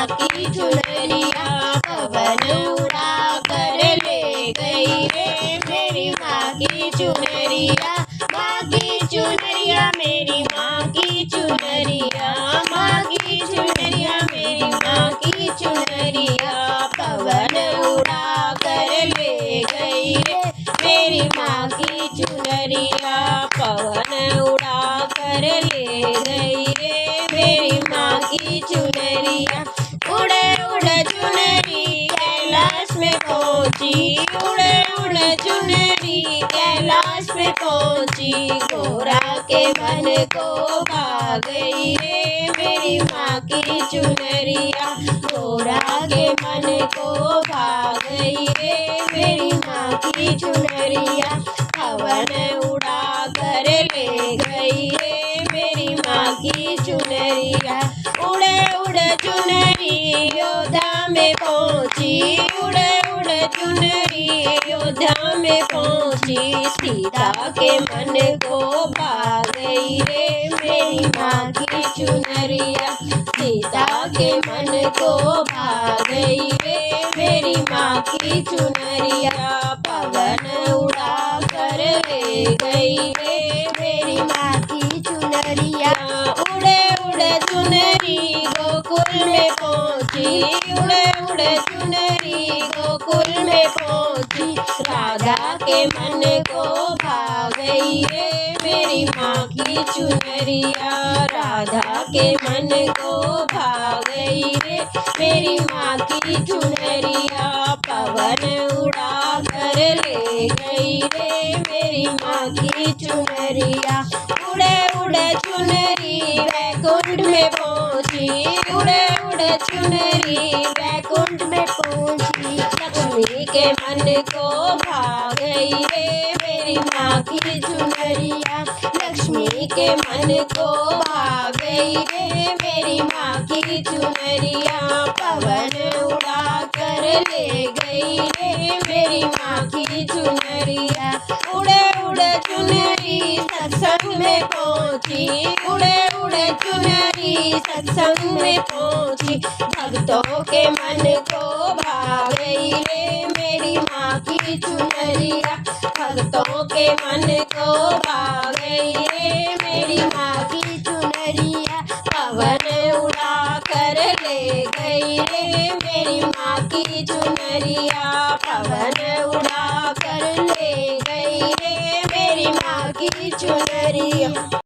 माँ की चुनरिया पवन उड़ा कर ले गई रे। मेरी माँ की चुनरिया, माँ की चुनरिया, मेरी माँ की चुनरिया, माँ की चुनरिया, मेरी माँ की चुनरिया पवन उड़ा कर ले गई रे। मेरी माँ की चुनरिया पवन उड़ा कर ले गई रे। मेरी माँ की चुनरिया उड़े उड़े चुनरी कैलाश में पहुँची, उड़े उड़े चुनरी कैलाश में पहुँची। घोड़ा के मन को भा गई रे। मेरी माँ की चुनरिया घोड़ा के मन को भा गई रे। मेरी माँ की चुनरिया पवन उड़ा कर ले गई रे। मेरी माँ की चुनरिया उड़े उड़े चुनरी योद्धा में पहुँची, उड़े उड़े चुनरी योद्धा में पहुँची। सीता के मन को भा गई रे। मेरी माँ की चुनरिया सीता के मन को भा गई रे। मेरी माँ की चुनरिया पवन उड़ा कर ले गई रे। मेरी माँ की चुनरिया उड़े उड़े चुनरी गोकुल में पहुँची, उड़े उड़े चुनरी गोकुल में पहुँची। राधा के मन को भा गई रे। मेरी माँ की चुनरिया राधा के मन को भा गई रे। मेरी माँ की चुनरिया पवन उड़ा कर ले गई रे। मेरी माँ की चुनरिया उड़े उड़े चुनरी वैकुंठ में पहुँची, उड़े उड़े चुनरी वैकुंठ में पहुँची। लक्ष्मी के मन को भा गई रे। मेरी माँ की चुनरिया लक्ष्मी के मन को भा गई रे। मेरी माँ की चुनरिया पवन उड़ा कर ले गई रे। मेरी माँ की चुनरिया उड़े उड़े चुनरी सत्संग में पहुँची, उड़े उड़े चुनरी सत्संग में पहुँची। भक्तों के मन को भा गई रे। मेरी माँ की चुनरिया भक्तों के मन को भा गई रे। मेरी माँ की चुनरिया पवन उड़ा कर ले गई रे। मेरी माँ की चुनरिया